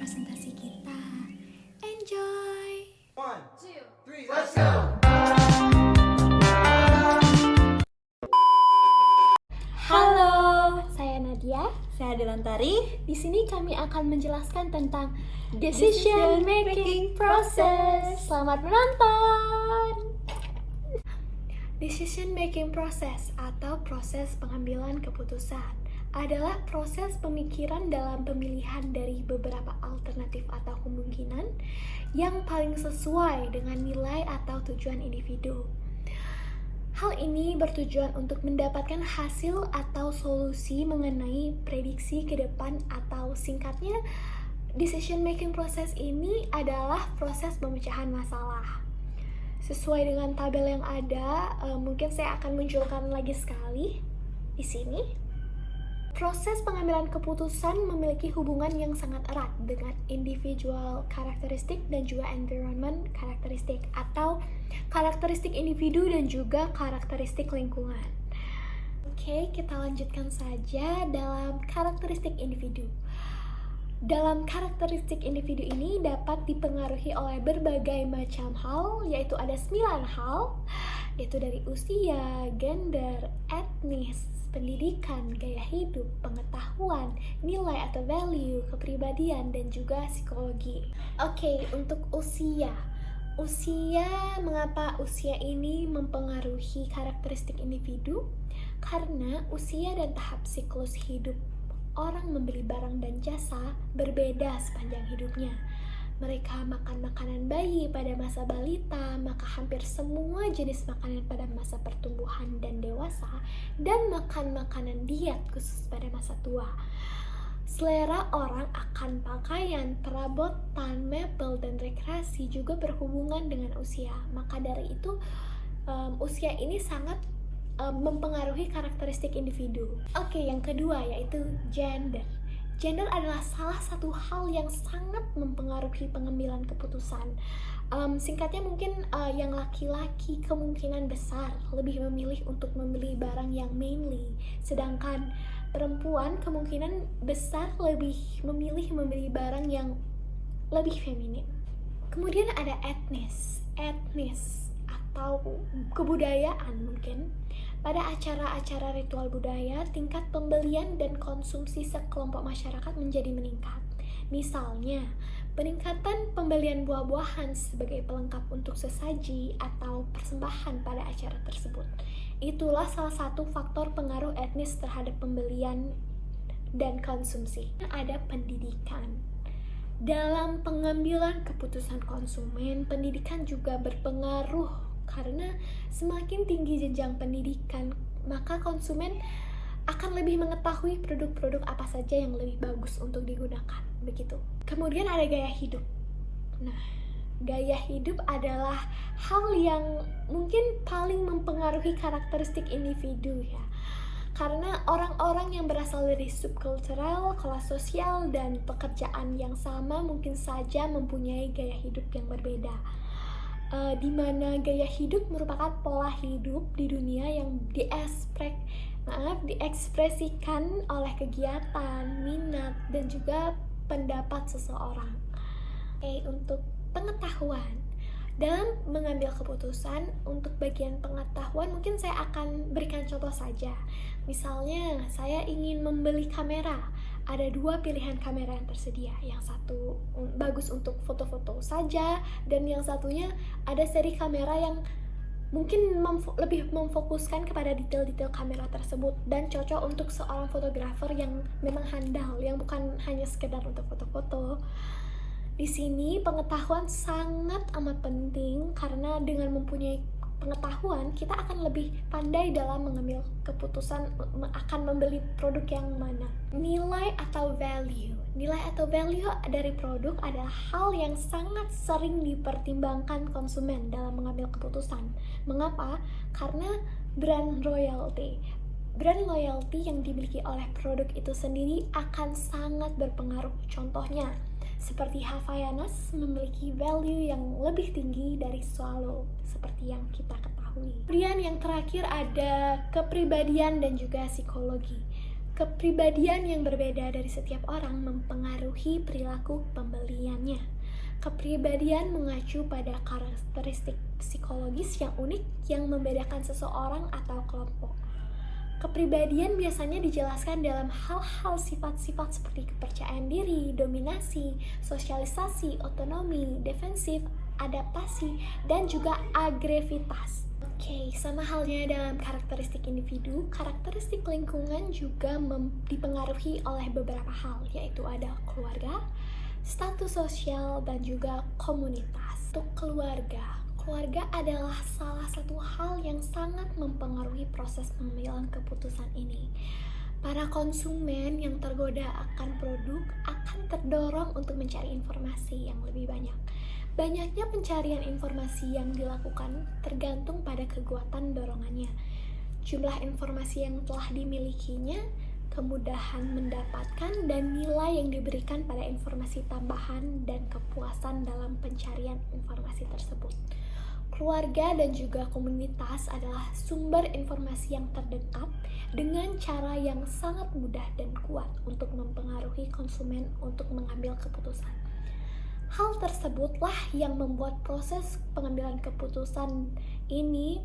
presentasi kita. Enjoy! 1, 2, 3, let's go! Halo, saya Nadia. Saya Delantari. Di sini kami akan menjelaskan tentang decision making process. Selamat menonton. Decision making process atau proses pengambilan keputusan adalah proses pemikiran dalam pemilihan dari beberapa alternatif atau kemungkinan yang paling sesuai dengan nilai atau tujuan individu. Hal ini bertujuan untuk mendapatkan hasil atau solusi mengenai prediksi ke depan, atau singkatnya, decision making process ini adalah proses pemecahan masalah. Sesuai dengan tabel yang ada, mungkin saya akan munculkan lagi sekali di sini. Proses pengambilan keputusan memiliki hubungan yang sangat erat dengan individual karakteristik dan juga environment karakteristik, atau karakteristik individu dan juga karakteristik lingkungan. Oke, kita lanjutkan saja dalam karakteristik individu. Dalam karakteristik individu ini dapat dipengaruhi oleh berbagai macam hal, yaitu ada 9 hal, yaitu dari usia, gender, etnis, pendidikan, gaya hidup, pengetahuan, nilai atau value, kepribadian, dan juga psikologi. Oke, untuk usia. Mengapa usia ini mempengaruhi karakteristik individu? Karena usia dan tahap siklus hidup orang membeli barang dan jasa berbeda sepanjang hidupnya. Mereka makan makanan bayi pada masa balita, maka hampir semua jenis makanan pada masa pertumbuhan dan dewasa, dan makan makanan diet khusus pada masa tua. Selera orang akan pakaian, perabotan, mebel, dan rekreasi juga berhubungan dengan usia. Maka dari itu, usia ini sangat mempengaruhi karakteristik individu. Oke, yang kedua yaitu gender. Gender adalah salah satu hal yang sangat mempengaruhi pengambilan keputusan. Singkatnya mungkin yang laki-laki kemungkinan besar lebih memilih untuk membeli barang yang manly, sedangkan perempuan kemungkinan besar lebih memilih membeli barang yang lebih feminin. Kemudian ada etnis atau kebudayaan mungkin. Pada acara-acara ritual budaya, tingkat pembelian dan konsumsi sekelompok masyarakat menjadi meningkat. Misalnya, peningkatan pembelian buah-buahan sebagai pelengkap untuk sesaji atau persembahan pada acara tersebut. Itulah salah satu faktor pengaruh etnis terhadap pembelian dan konsumsi. Ada pendidikan. Dalam pengambilan keputusan konsumen, pendidikan juga berpengaruh. Karena semakin tinggi jenjang pendidikan, maka konsumen akan lebih mengetahui produk-produk apa saja yang lebih bagus untuk digunakan, begitu. Kemudian ada gaya hidup. Nah, gaya hidup adalah hal yang mungkin paling mempengaruhi karakteristik individu ya. Karena orang-orang yang berasal dari subkultural, kelas sosial, dan pekerjaan yang sama mungkin saja mempunyai gaya hidup yang berbeda. Di mana gaya hidup merupakan pola hidup di dunia yang diekspresikan oleh kegiatan, minat, dan juga pendapat seseorang. Untuk pengetahuan, dalam mengambil keputusan untuk bagian pengetahuan mungkin saya akan berikan contoh saja. Misalnya saya ingin membeli kamera. Ada 2 pilihan kamera yang tersedia. Yang satu bagus untuk foto-foto saja, dan yang satunya ada seri kamera yang mungkin lebih memfokuskan kepada detail-detail kamera tersebut dan cocok untuk seorang fotografer yang memang handal, yang bukan hanya sekedar untuk foto-foto. Di sini pengetahuan sangat amat penting, karena dengan mempunyai pengetahuan kita akan lebih pandai dalam mengambil keputusan akan membeli produk yang mana. Nilai atau value dari produk adalah hal yang sangat sering dipertimbangkan konsumen dalam mengambil keputusan. Mengapa? Karena brand loyalty yang dimiliki oleh produk itu sendiri akan sangat berpengaruh. Contohnya seperti Havaianas memiliki value yang lebih tinggi dari Swallow, seperti yang kita ketahui. Kemudian yang terakhir ada kepribadian dan juga psikologi. Kepribadian yang berbeda dari setiap orang mempengaruhi perilaku pembeliannya. Kepribadian mengacu pada karakteristik psikologis yang unik yang membedakan seseorang atau kelompok. Kepribadian biasanya dijelaskan dalam hal-hal sifat-sifat seperti kepercayaan diri, dominasi, sosialisasi, otonomi, defensif, adaptasi, dan juga agresivitas. Oke, sama halnya dalam karakteristik individu, karakteristik lingkungan juga dipengaruhi oleh beberapa hal, yaitu ada keluarga, status sosial, dan juga komunitas. Untuk keluarga adalah salah satu hal yang sangat mempengaruhi proses pengambilan keputusan ini. Para konsumen yang tergoda akan produk akan terdorong untuk mencari informasi yang lebih banyak. Banyaknya pencarian informasi yang dilakukan tergantung pada kekuatan dorongannya. Jumlah informasi yang telah dimilikinya, kemudahan mendapatkan, dan nilai yang diberikan pada informasi tambahan dan kepuasan dalam pencarian informasi tersebut. Keluarga dan juga komunitas adalah sumber informasi yang terdekat dengan cara yang sangat mudah dan kuat untuk mempengaruhi konsumen untuk mengambil keputusan. Hal tersebutlah yang membuat proses pengambilan keputusan ini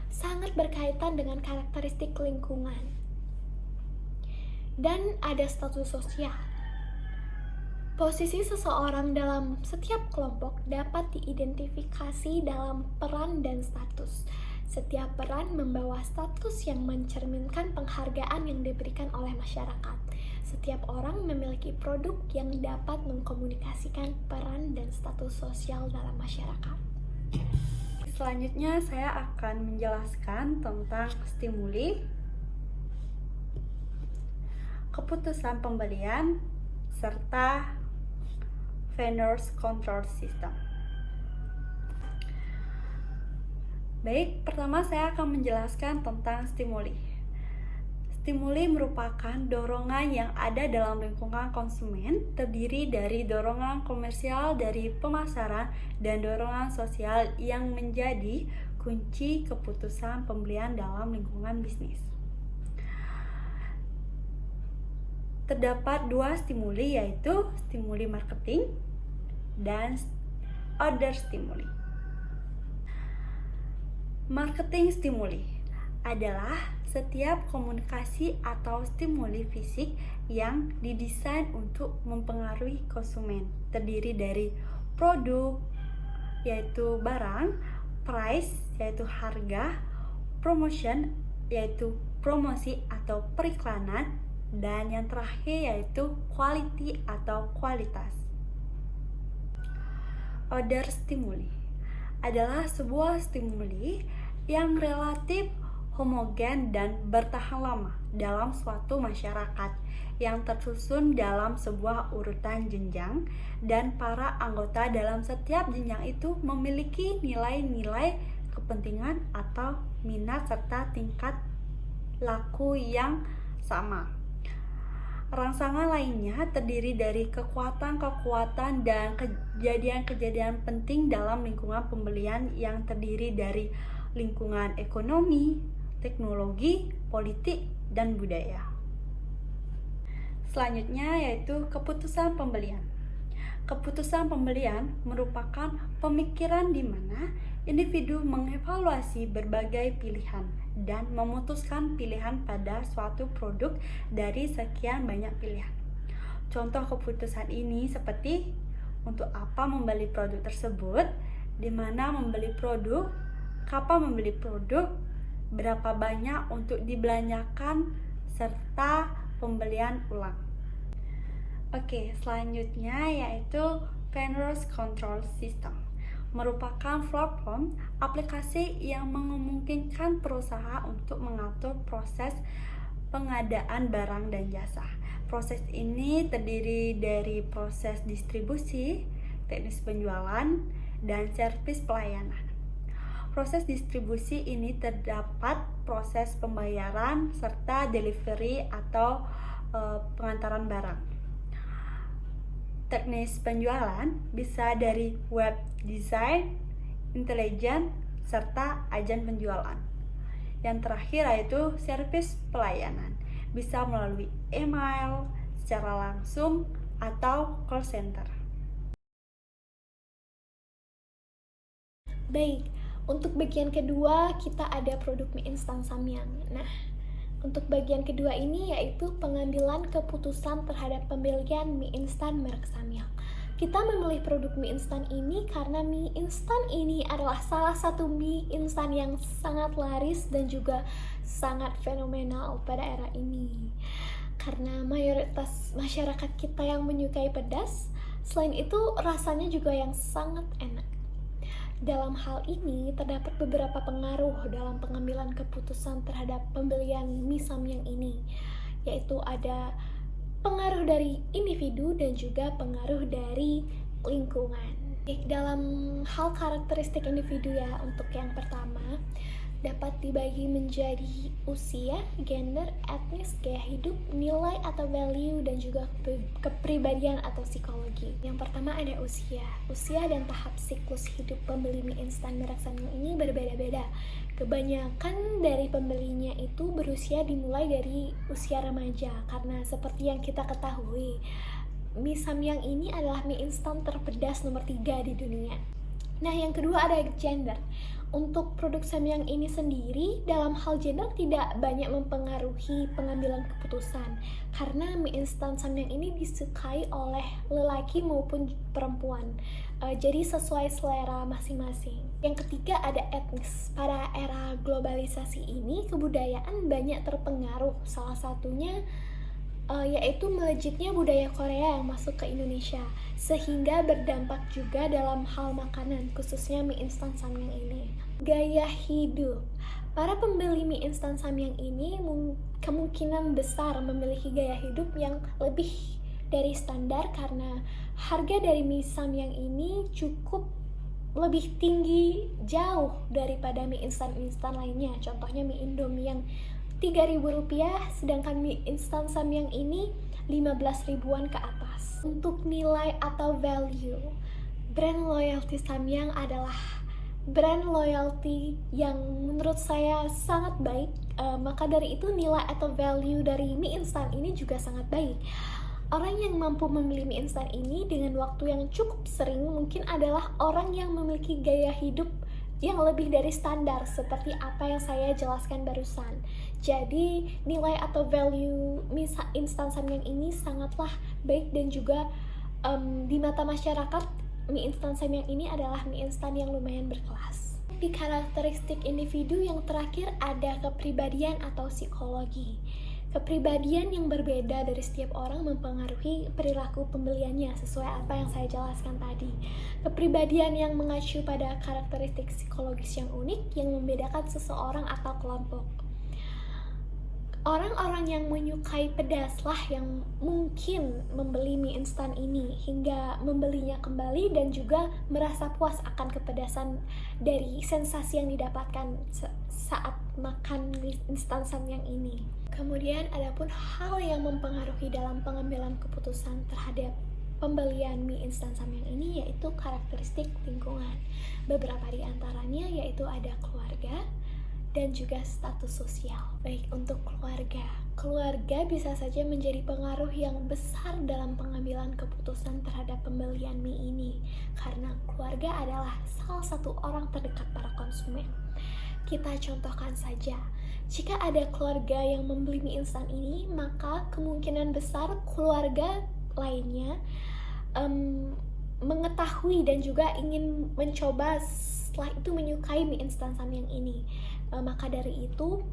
sangat berkaitan dengan karakteristik lingkungan. Dan ada status sosial. Posisi seseorang dalam setiap kelompok dapat diidentifikasi dalam peran dan status. Setiap peran membawa status yang mencerminkan penghargaan yang diberikan oleh masyarakat. Setiap orang memiliki produk yang dapat mengkomunikasikan peran dan status sosial dalam masyarakat. Selanjutnya saya akan menjelaskan tentang stimuli, keputusan pembelian, serta vendors control system. Baik, pertama saya akan menjelaskan tentang stimuli. Stimuli merupakan dorongan yang ada dalam lingkungan konsumen, terdiri dari dorongan komersial dari pemasaran dan dorongan sosial yang menjadi kunci keputusan pembelian dalam lingkungan bisnis. Terdapat dua stimuli, yaitu stimuli marketing dan other stimuli. Marketing stimuli adalah setiap komunikasi atau stimuli fisik yang didesain untuk mempengaruhi konsumen, terdiri dari produk, yaitu barang, price, yaitu harga, promotion, yaitu promosi atau periklanan, dan yang terakhir yaitu quality atau kualitas. Other stimuli adalah sebuah stimuli yang relatif homogen dan bertahan lama dalam suatu masyarakat yang tersusun dalam sebuah urutan jenjang, dan para anggota dalam setiap jenjang itu memiliki nilai-nilai kepentingan atau minat serta tingkat laku yang sama. Rangsangan lainnya terdiri dari kekuatan-kekuatan dan kejadian-kejadian penting dalam lingkungan pembelian yang terdiri dari lingkungan ekonomi, teknologi, politik, dan budaya. Selanjutnya yaitu keputusan pembelian. Keputusan pembelian merupakan pemikiran di mana individu mengevaluasi berbagai pilihan dan memutuskan pilihan pada suatu produk dari sekian banyak pilihan. Contoh keputusan ini seperti untuk apa membeli produk tersebut, di mana membeli produk, kapan membeli produk, berapa banyak untuk dibelanjakan, serta pembelian ulang. Oke, selanjutnya yaitu vendors control system. Merupakan platform aplikasi yang memungkinkan perusahaan untuk mengatur proses pengadaan barang dan jasa. Proses ini terdiri dari proses distribusi, teknis penjualan, dan servis pelayanan. Proses distribusi ini terdapat proses pembayaran serta delivery atau pengantaran barang. Teknis penjualan bisa dari web design, intelijen, serta agen penjualan. Yang terakhir yaitu servis pelayanan. bisa melalui email, secara langsung, atau call center. Baik, untuk bagian kedua kita ada produk mie instan Samyang. Nah, untuk bagian kedua ini yaitu pengambilan keputusan terhadap pembelian mie instan merek Samyang. Kita memilih produk mie instan ini karena mie instan ini adalah salah satu mie instan yang sangat laris dan juga sangat fenomenal pada era ini. Karena mayoritas masyarakat kita yang menyukai pedas, selain itu rasanya juga yang sangat enak. Dalam hal ini, terdapat beberapa pengaruh dalam pengambilan keputusan terhadap pembelian mie Samyang ini, yaitu ada pengaruh dari individu dan juga pengaruh dari lingkungan. Dalam hal karakteristik individu ya, untuk yang pertama, dapat dibagi menjadi usia, gender, etnis, gaya hidup, nilai atau value, dan juga kepribadian atau psikologi. Yang pertama ada usia. Usia dan tahap siklus hidup pembeli mie instan merek Samyang ini berbeda-beda. Kebanyakan dari pembelinya itu berusia dimulai dari usia remaja, karena seperti yang kita ketahui, mie Samyang ini adalah mie instan terpedas nomor 3 di dunia. Nah, yang kedua ada gender. Untuk produk Samyang ini sendiri, dalam hal gender tidak banyak mempengaruhi pengambilan keputusan, karena mie instan Samyang ini disukai oleh lelaki maupun perempuan. Jadi sesuai selera masing-masing. Yang ketiga ada etnis. Pada era globalisasi ini, kebudayaan banyak terpengaruh. Salah satunya yaitu melejitnya budaya Korea yang masuk ke Indonesia, sehingga berdampak juga dalam hal makanan, khususnya mie instan Samyang ini. Gaya hidup. Para pembeli mie instan Samyang ini kemungkinan besar memiliki gaya hidup yang lebih dari standar, karena harga dari mie Samyang ini cukup lebih tinggi jauh daripada mie instan-instan lainnya. Contohnya mie Indomie yang Rp3.000, sedangkan mie instan Samyang ini 15 ribuan ke atas. Untuk nilai atau value, brand loyalty Samyang adalah brand loyalty yang menurut saya sangat baik. Maka dari itu nilai atau value dari mie instan ini juga sangat baik. Orang yang mampu membeli mie instan ini dengan waktu yang cukup sering mungkin adalah orang yang memiliki gaya hidup yang lebih dari standar, seperti apa yang saya jelaskan barusan. Jadi nilai atau value mie instan Samyang ini sangatlah baik, dan juga di mata masyarakat mie instan Samyang ini adalah mie instan yang lumayan berkelas. Di karakteristik individu yang terakhir ada kepribadian atau psikologi. Kepribadian yang berbeda dari setiap orang mempengaruhi perilaku pembeliannya sesuai apa yang saya jelaskan tadi. Kepribadian yang mengacu pada karakteristik psikologis yang unik yang membedakan seseorang atau kelompok. Orang-orang yang menyukai pedas lah yang mungkin membeli mie instan ini hingga membelinya kembali dan juga merasa puas akan kepedasan dari sensasi yang didapatkan saat makan mie instan Samyang ini. Kemudian adapun hal yang mempengaruhi dalam pengambilan keputusan terhadap pembelian mie instan Samyang ini yaitu karakteristik lingkungan. Beberapa di antaranya yaitu ada keluarga dan juga status sosial. Baik, untuk keluarga bisa saja menjadi pengaruh yang besar dalam pengambilan keputusan terhadap pembelian mie ini, karena keluarga adalah salah satu orang terdekat para konsumen. Kita contohkan saja, jika ada keluarga yang membeli mie instan ini, maka kemungkinan besar keluarga lainnya mengetahui dan juga ingin mencoba, setelah itu menyukai mie instan Samyang ini. Maka dari itu,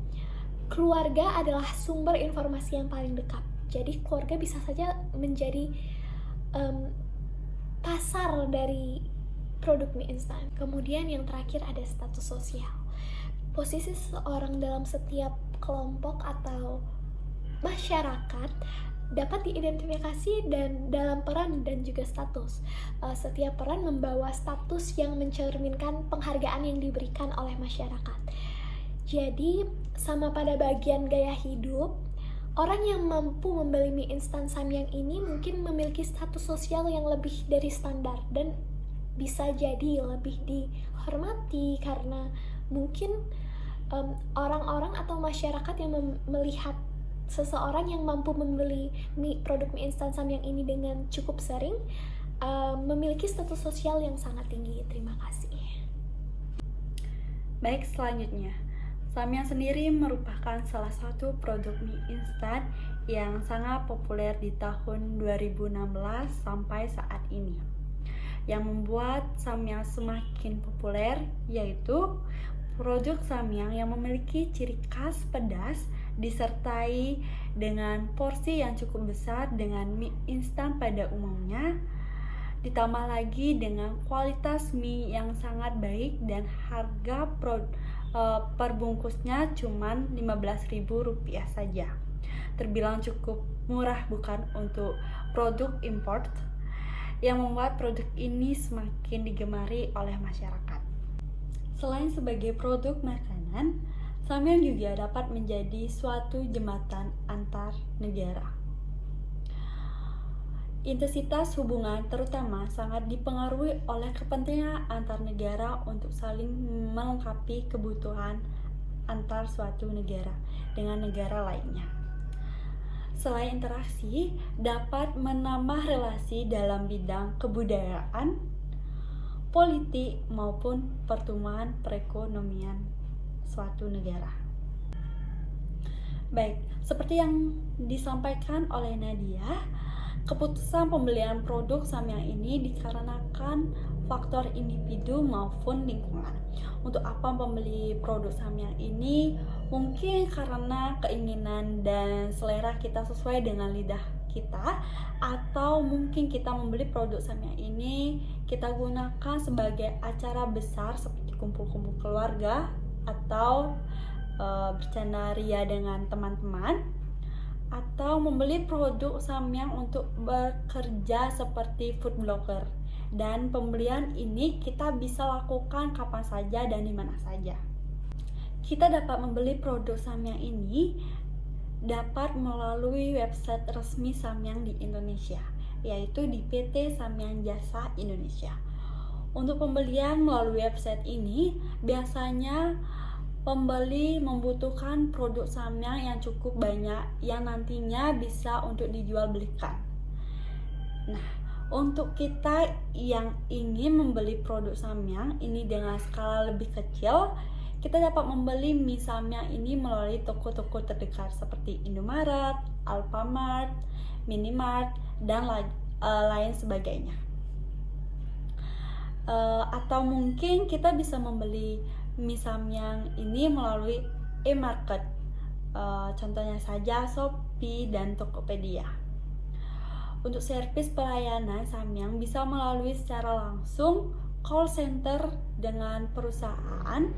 keluarga adalah sumber informasi yang paling dekat. Jadi keluarga bisa saja menjadi pasar dari produk mie instan. Kemudian yang terakhir ada status sosial. Posisi seseorang dalam setiap kelompok atau masyarakat dapat diidentifikasi dan dalam peran dan juga status. Setiap peran membawa status yang mencerminkan penghargaan yang diberikan oleh masyarakat. Jadi, sama pada bagian gaya hidup, orang yang mampu membeli mie instan Samyang ini mungkin memiliki status sosial yang lebih dari standar dan bisa jadi lebih dihormati karena mungkin orang-orang atau masyarakat yang melihat seseorang yang mampu membeli produk mie instan Samyang ini dengan cukup sering memiliki status sosial yang sangat tinggi. Terima kasih. Baik, selanjutnya, Samyang sendiri merupakan salah satu produk mie instan yang sangat populer di tahun 2016 sampai saat ini. Yang membuat Samyang semakin populer yaitu produk Samyang yang memiliki ciri khas pedas disertai dengan porsi yang cukup besar dengan mie instan pada umumnya, ditambah lagi dengan kualitas mie yang sangat baik dan harga per bungkusnya cuman Rp15.000 saja. Terbilang cukup murah bukan untuk produk import, yang membuat produk ini semakin digemari oleh masyarakat. Selain sebagai produk makanan, Samyang juga dapat menjadi suatu jembatan antar negara. Intensitas hubungan terutama sangat dipengaruhi oleh kepentingan antar negara untuk saling melengkapi kebutuhan antar suatu negara dengan negara lainnya. Selain interaksi, dapat menambah relasi dalam bidang kebudayaan, politik, maupun pertumbuhan perekonomian suatu negara. Baik, seperti yang disampaikan oleh Nadia, keputusan pembelian produk Samyang ini dikarenakan faktor individu maupun lingkungan. Untuk apa membeli produk Samyang ini? Mungkin karena keinginan dan selera kita sesuai dengan lidah kita, atau mungkin kita membeli produk Samyang ini kita gunakan sebagai acara besar seperti kumpul-kumpul keluarga atau bercanda ria dengan teman-teman, atau membeli produk Samyang untuk bekerja seperti food blogger. Dan pembelian ini kita bisa lakukan kapan saja dan di mana saja. Kita dapat membeli produk Samyang ini dapat melalui website resmi Samyang di Indonesia, yaitu di PT Samyang Jasa Indonesia. Untuk pembelian melalui website ini, biasanya pembeli membutuhkan produk Samyang yang cukup banyak yang nantinya bisa untuk dijual belikan. Nah, untuk kita yang ingin membeli produk Samyang ini dengan skala lebih kecil, kita dapat membeli mie Samyang ini melalui toko-toko terdekat seperti Indomaret, Alfamart, Minimart, dan lain sebagainya. Atau mungkin kita bisa membeli mie Samyang ini melalui e-market, contohnya saja Shopee dan Tokopedia. Untuk servis pelayanan Samyang bisa melalui secara langsung call center dengan perusahaan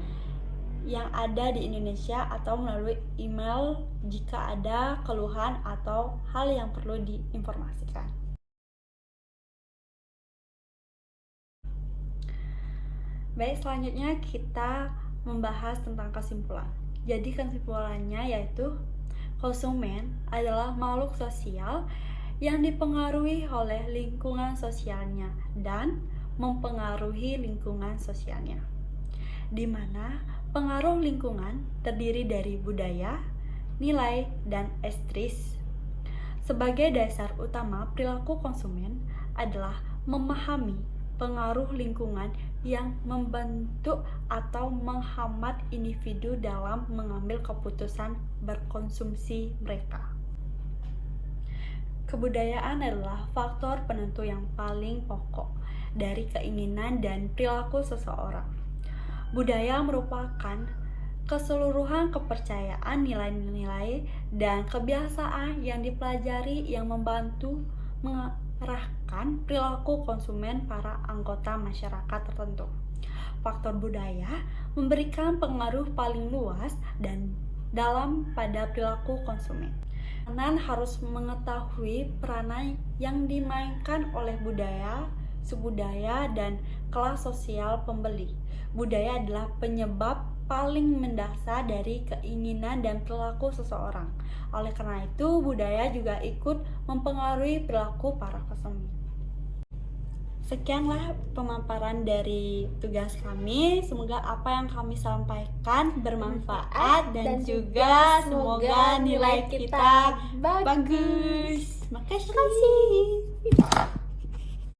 yang ada di Indonesia, atau melalui email jika ada keluhan atau hal yang perlu diinformasikan. Baik, selanjutnya kita membahas tentang kesimpulan. Jadi kesimpulannya yaitu konsumen adalah makhluk sosial yang dipengaruhi oleh lingkungan sosialnya dan mempengaruhi lingkungan sosialnya, di mana pengaruh lingkungan terdiri dari budaya, nilai, dan estetis. Sebagai dasar utama perilaku konsumen adalah memahami pengaruh lingkungan yang membentuk atau menghambat individu dalam mengambil keputusan berkonsumsi mereka. Kebudayaan adalah faktor penentu yang paling pokok dari keinginan dan perilaku seseorang. Budaya merupakan keseluruhan kepercayaan, nilai-nilai, dan kebiasaan yang dipelajari yang membantu mengarahkan perilaku konsumen para anggota masyarakat tertentu. Faktor budaya memberikan pengaruh paling luas dan dalam pada perilaku konsumen. Konsumen harus mengetahui peranan yang dimainkan oleh budaya, subudaya, dan kelas sosial pembeli. Budaya adalah penyebab paling mendasar dari keinginan dan perilaku seseorang. Oleh karena itu, budaya juga ikut mempengaruhi perilaku para konsumen. Sekianlah pemaparan dari tugas kami. Semoga apa yang kami sampaikan bermanfaat dan juga semoga nilai kita bagus. Makasih.